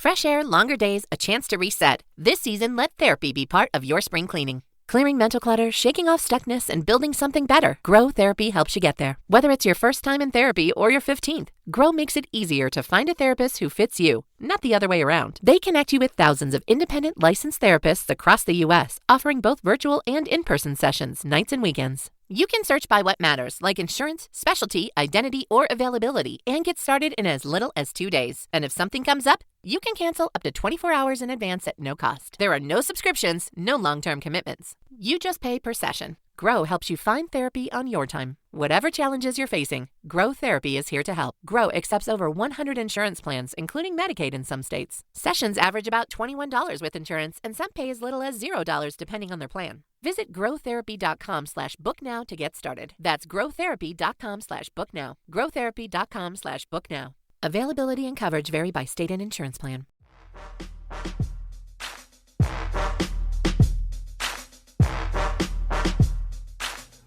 Fresh air, longer days, a chance to reset. This season, let therapy be part of your spring cleaning. Clearing mental clutter, shaking off stuckness, and building something better. Grow Therapy helps you get there. Whether it's your first time in therapy or your 15th, Grow makes it easier to find a therapist who fits you, not the other way around. They connect you with thousands of independent licensed therapists across the U.S., offering both virtual and in-person sessions, nights and weekends. You can search by what matters, like insurance, specialty, identity, or availability, and get started in as little as 2 days. And if something comes up, you can cancel up to 24 hours in advance at no cost. There are no subscriptions, no long-term commitments. You just pay per session. Grow helps you find therapy on your time. Whatever challenges you're facing, Grow Therapy is here to help. Grow accepts over 100 insurance plans, including Medicaid in some states. Sessions average about $21 with insurance, and some pay as little as $0 depending on their plan. Visit growtherapy.com/booknow to get started. That's growtherapy.com/booknow. growtherapy.com/booknow. Availability and coverage vary by state and insurance plan.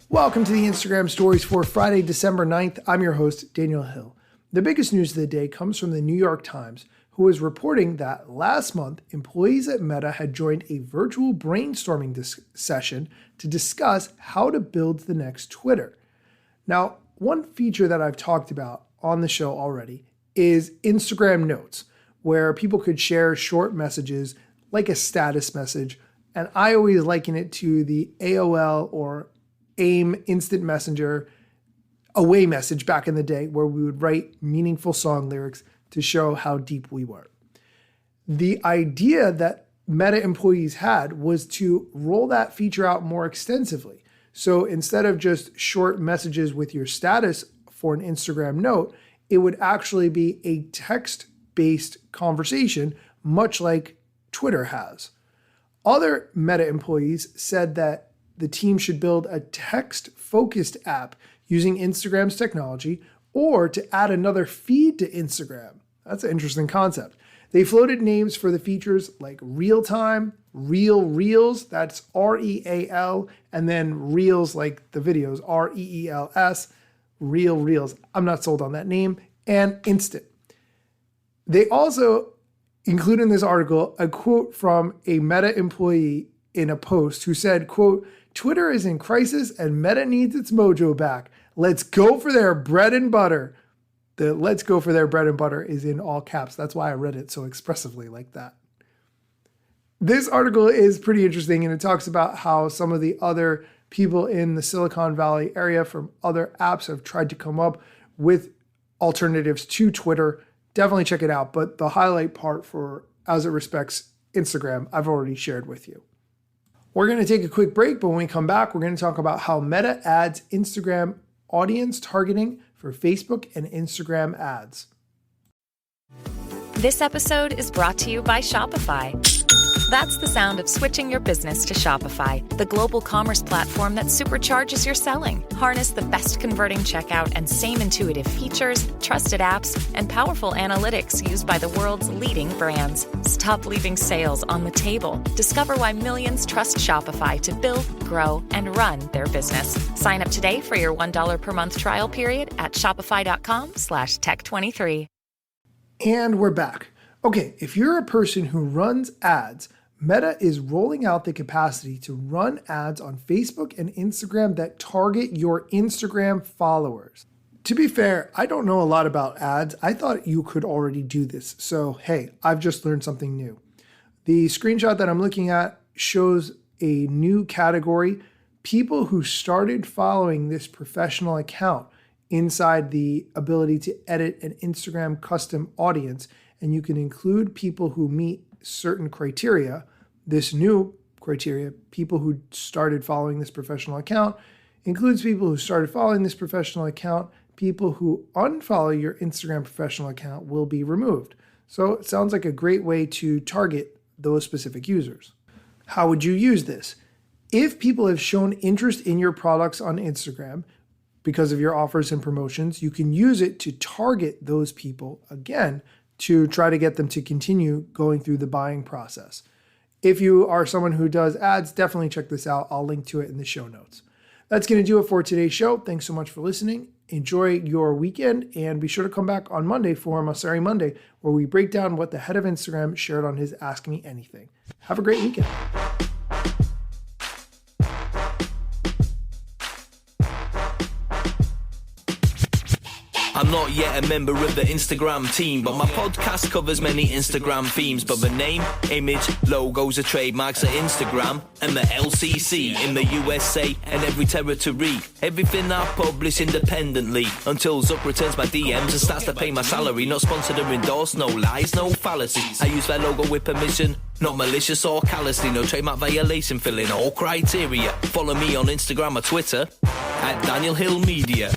Welcome to the Instagram stories for Friday, December 9th. I'm your host, Daniel Hill. The biggest news of the day comes from the New York Times, who is reporting that last month, employees at Meta had joined a virtual brainstorming session to discuss how to build the next Twitter. Now, one feature that I've talked about on the show already is Instagram Notes, where people could share short messages like a status message. And I always liken it to the AOL or AIM Instant Messenger away message back in the day, where we would write meaningful song lyrics to show how deep we were. The idea that Meta employees had was to roll that feature out more extensively. So instead of just short messages with your status for an Instagram note, it would actually be a text-based conversation, much like Twitter has. Other Meta employees said that the team should build a text-focused app using Instagram's technology, or to add another feed to Instagram. That's an interesting concept. They floated names for the features like Real Time, Real Reels, that's REAL, and then Reels like the videos, REELS, Real Reels. I'm not sold on that name, and Instant. They also include in this article a quote from a Meta employee in a post who said, quote, "Twitter is in crisis and Meta needs its mojo back. Let's go for their bread and butter." The "let's go for their bread and butter" is in all caps. That's why I read it so expressively like that. This article is pretty interesting, and it talks about how some of the other people in the Silicon Valley area from other apps have tried to come up with alternatives to Twitter. Definitely check it out. But the highlight part for as it respects Instagram, I've already shared with you. We're going to take a quick break, but when we come back, we're going to talk about how Meta adds Instagram audience targeting for Facebook and Instagram ads. This episode is brought to you by Shopify. That's the sound of switching your business to Shopify, the global commerce platform that supercharges your selling. Harness the best converting checkout and same intuitive features, trusted apps, and powerful analytics used by the world's leading brands. Stop leaving sales on the table. Discover why millions trust Shopify to build, grow, and run their business. Sign up today for your $1 per month trial period at shopify.com/tech23. And we're back. Okay, if you're a person who runs ads, Meta is rolling out the capacity to run ads on Facebook and Instagram that target your Instagram followers. To be fair, I don't know a lot about ads. I thought you could already do this. So, hey, I've just learned something new. The screenshot that I'm looking at shows a new category, people who started following this professional account inside the ability to edit an Instagram custom audience. And you can include people who meet certain criteria. This new criteria, people who started following this professional account, includes people who started following this professional account. People who unfollow your Instagram professional account will be removed. So it sounds like a great way to target those specific users. How would you use this? If people have shown interest in your products on Instagram because of your offers and promotions, you can use it to target those people again to try to get them to continue going through the buying process. If you are someone who does ads, definitely check this out. I'll link to it in the show notes. That's going to do it for today's show. Thanks so much for listening. Enjoy your weekend, and be sure to come back on Monday for Mosseri Monday, where we break down what the head of Instagram shared on his Ask Me Anything. Have a great weekend. I'm not yet a member of the Instagram team, but my podcast covers many Instagram themes. But the name, image, logos are trademarks of Instagram and the LCC in the USA and every territory. Everything I publish independently until Zuck returns my DMs and starts to pay my salary. Not sponsored or endorsed, no lies, no fallacies. I use their logo with permission, not malicious or callously. No trademark violation, filling all criteria. Follow me on Instagram or Twitter at Daniel Hill Media.